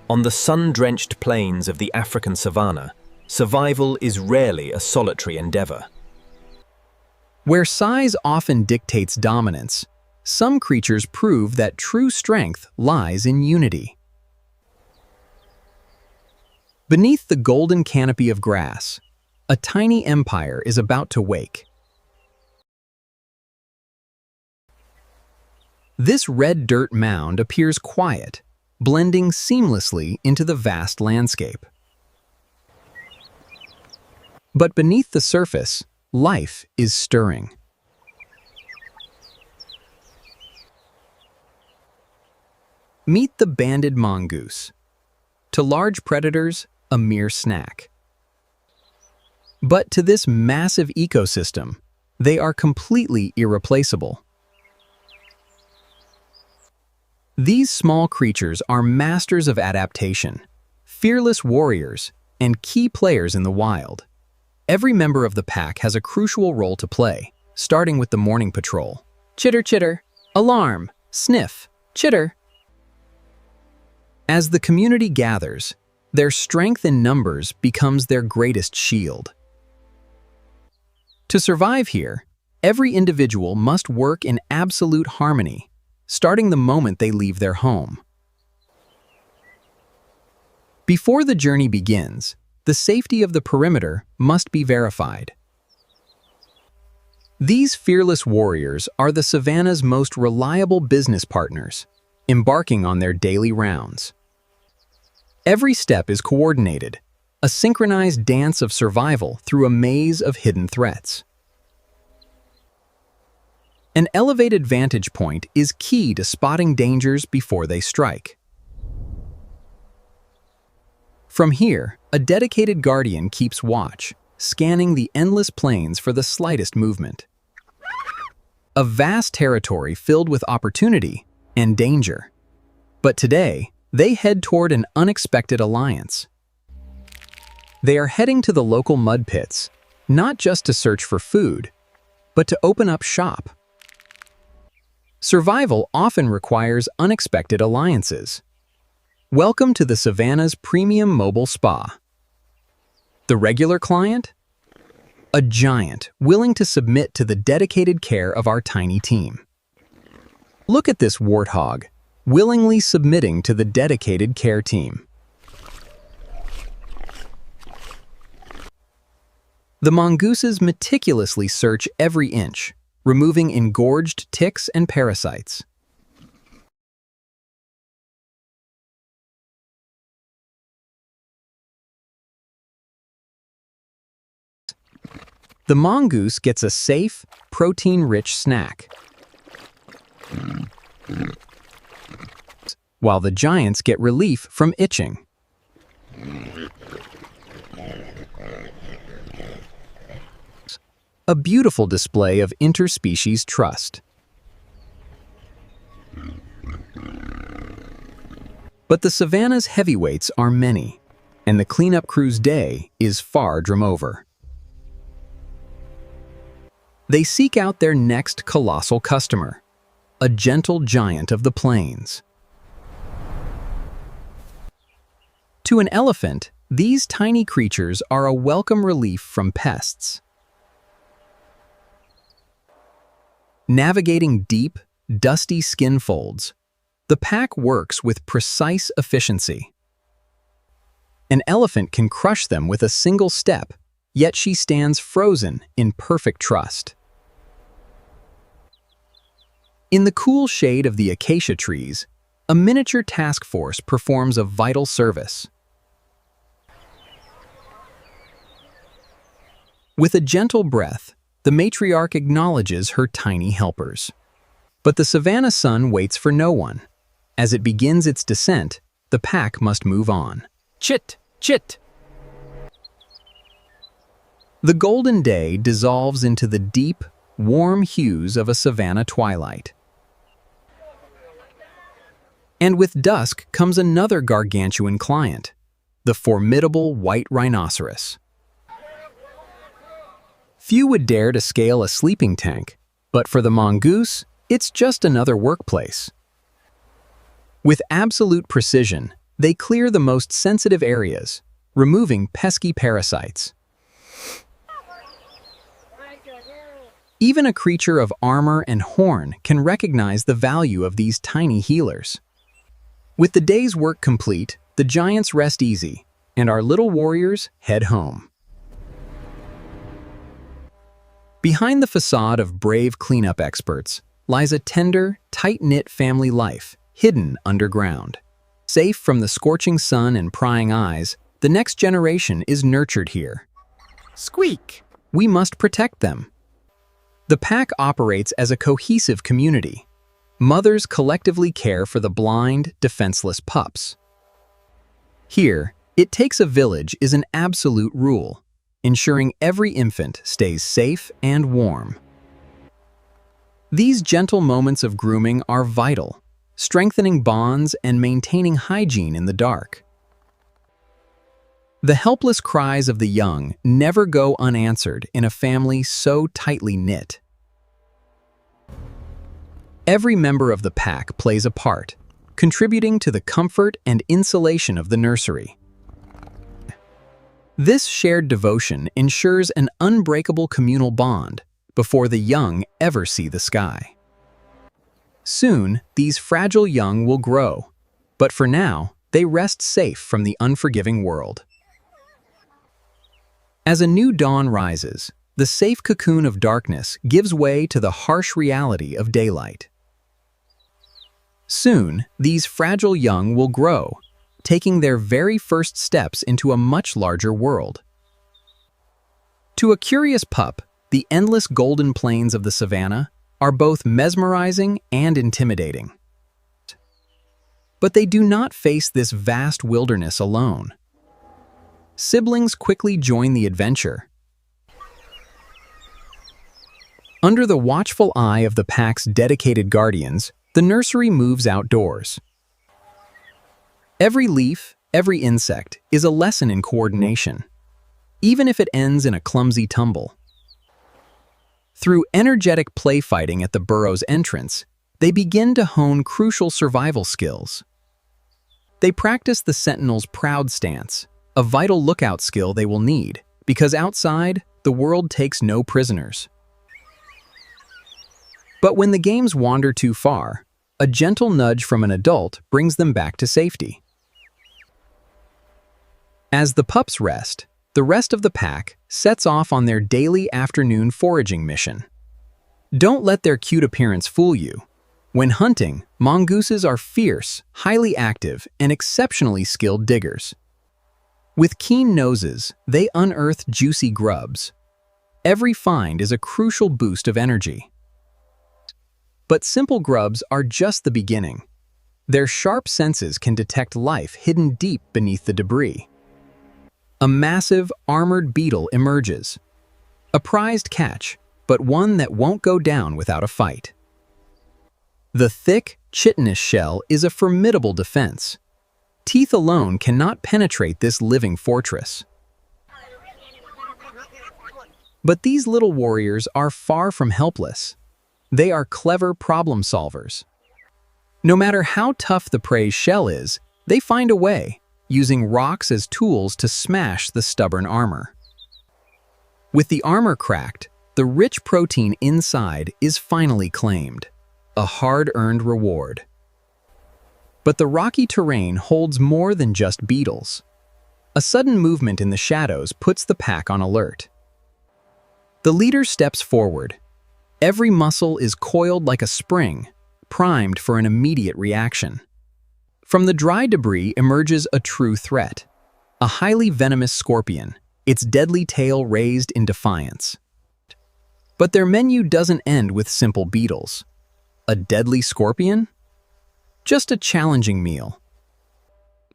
On the sun-drenched plains of the African savannah, survival is rarely a solitary endeavor. Where size often dictates dominance, some creatures prove that true strength lies in unity. Beneath the golden canopy of grass, a tiny empire is about to wake. This red dirt mound appears quiet, blending seamlessly into the vast landscape. But beneath the surface, life is stirring. Meet the banded mongoose. To large predators, a mere snack. But to this massive ecosystem, they are completely irreplaceable. These small creatures are masters of adaptation, fearless warriors, and key players in the wild. Every member of the pack has a crucial role to play, starting with the morning patrol. Chitter, chitter, alarm, sniff, chitter. As the community gathers, their strength in numbers becomes their greatest shield. To survive here, every individual must work in absolute harmony, starting the moment they leave their home. Before the journey begins, the safety of the perimeter must be verified. These fearless warriors are the savannah's most reliable business partners, embarking on their daily rounds. Every step is coordinated, a synchronized dance of survival through a maze of hidden threats. An elevated vantage point is key to spotting dangers before they strike. From here, a dedicated guardian keeps watch, scanning the endless plains for the slightest movement. A vast territory filled with opportunity and danger. But today, they head toward an unexpected alliance. They are heading to the local mud pits, not just to search for food, but to open up shop. Survival often requires unexpected alliances. Welcome to the Savannah's premium mobile spa. The regular client? A giant willing to submit to the dedicated care of our tiny team. Look at this warthog, willingly submitting to the dedicated care team. The mongooses meticulously search every inch, removing engorged ticks and parasites. The mongoose gets a safe, protein-rich snack, while the giants get relief from itching. A beautiful display of interspecies trust. But the savannah's heavyweights are many, and the cleanup crew's day is far from over. They seek out their next colossal customer, a gentle giant of the plains. To an elephant, these tiny creatures are a welcome relief from pests. Navigating deep, dusty skin folds, the pack works with precise efficiency. An elephant can crush them with a single step, yet she stands frozen in perfect trust. In the cool shade of the acacia trees, a miniature task force performs a vital service. With a gentle breath, the matriarch acknowledges her tiny helpers. But the savannah sun waits for no one. As it begins its descent, the pack must move on. Chit, chit! The golden day dissolves into the deep, warm hues of a savannah twilight. And with dusk comes another gargantuan client, the formidable white rhinoceros. Few would dare to scale a sleeping tank, but for the mongoose, it's just another workplace. With absolute precision, They clear the most sensitive areas, removing pesky parasites. Even a creature of armor and horn can recognize the value of these tiny healers. With the day's work complete, the giants rest easy, and our little warriors head home. Behind the facade of brave cleanup experts lies a tender, tight-knit family life, hidden underground. Safe from the scorching sun and prying eyes, the next generation is nurtured here. Squeak! We must protect them. The pack operates as a cohesive community. Mothers collectively care for the blind, defenseless pups. Here, it takes a village is an absolute rule, ensuring every infant stays safe and warm. These gentle moments of grooming are vital, strengthening bonds and maintaining hygiene in the dark. The helpless cries of the young never go unanswered in a family so tightly knit. Every member of the pack plays a part, contributing to the comfort and insulation of the nursery. This shared devotion ensures an unbreakable communal bond before the young ever see the sky. Soon, these fragile young will grow, but for now, they rest safe from the unforgiving world. As a new dawn rises, the safe cocoon of darkness gives way to the harsh reality of daylight. Soon, these fragile young will grow, taking their very first steps into a much larger world. To a curious pup, the endless golden plains of the savannah are both mesmerizing and intimidating. But they do not face this vast wilderness alone. Siblings quickly join the adventure. Under the watchful eye of the pack's dedicated guardians, the nursery moves outdoors. Every leaf, every insect is a lesson in coordination, even if it ends in a clumsy tumble. Through energetic play fighting at the burrow's entrance, they begin to hone crucial survival skills. They practice the sentinel's proud stance, a vital lookout skill they will need, because outside, the world takes no prisoners. But when the games wander too far, a gentle nudge from an adult brings them back to safety. As the pups rest, the rest of the pack sets off on their daily afternoon foraging mission. Don't let their cute appearance fool you. When hunting, mongooses are fierce, highly active, and exceptionally skilled diggers. With keen noses, they unearth juicy grubs. Every find is a crucial boost of energy. But simple grubs are just the beginning. Their sharp senses can detect life hidden deep beneath the debris. A massive, armored beetle emerges. A prized catch, but one that won't go down without a fight. The thick, chitinous shell is a formidable defense. Teeth alone cannot penetrate this living fortress. But these little warriors are far from helpless. They are clever problem solvers. No matter how tough the prey's shell is, they find a way, using rocks as tools to smash the stubborn armor. With the armor cracked, the rich protein inside is finally claimed, a hard-earned reward. But the rocky terrain holds more than just beetles. A sudden movement in the shadows puts the pack on alert. The leader steps forward. Every muscle is coiled like a spring, primed for an immediate reaction. From the dry debris emerges a true threat, a highly venomous scorpion, its deadly tail raised in defiance. But their menu doesn't end with simple beetles. A deadly scorpion? Just a challenging meal.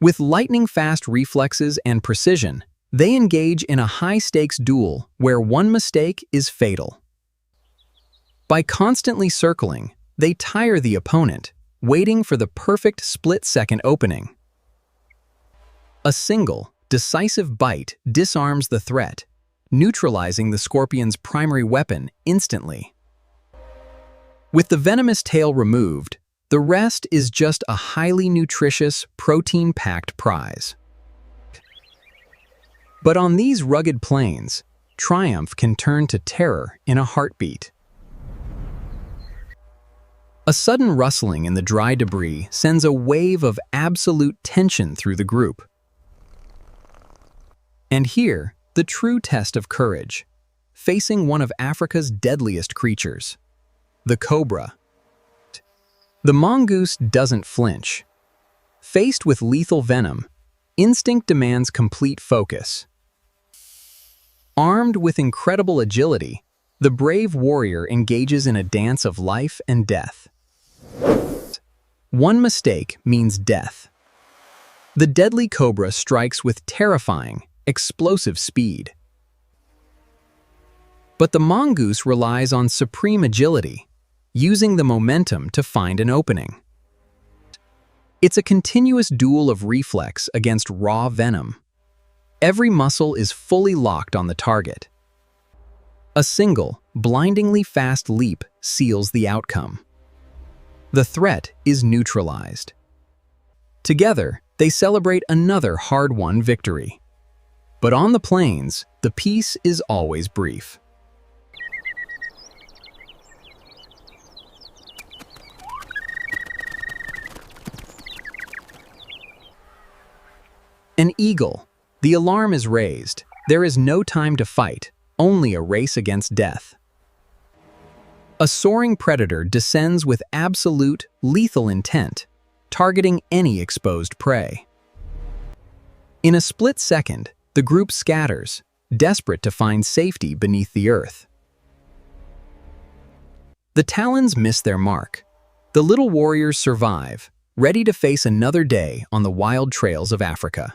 With lightning-fast reflexes and precision, they engage in a high-stakes duel where one mistake is fatal. By constantly circling, they tire the opponent, waiting for the perfect split-second opening. A single, decisive bite disarms the threat, neutralizing the scorpion's primary weapon instantly. With the venomous tail removed, The rest is just a highly nutritious, protein-packed prize. But on these rugged plains, triumph can turn to terror in a heartbeat. A sudden rustling in the dry debris sends a wave of absolute tension through the group. And here, the true test of courage, facing one of Africa's deadliest creatures, the cobra. The mongoose doesn't flinch. Faced with lethal venom, instinct demands complete focus. Armed with incredible agility, the brave warrior engages in a dance of life and death. One mistake means death. The deadly cobra strikes with terrifying, explosive speed. But the mongoose relies on supreme agility, using the momentum to find an opening. It's a continuous duel of reflex against raw venom. Every muscle is fully locked on the target. A single, blindingly fast leap seals the outcome. The threat is neutralized. Together, they celebrate another hard-won victory. But on the plains, the peace is always brief. An eagle. The alarm is raised. There is no time to fight, only a race against death. A soaring predator descends with absolute, lethal intent, targeting any exposed prey. In a split second, the group scatters, desperate to find safety beneath the earth. The talons miss their mark. The little warriors survive, ready to face another day on the wild trails of Africa.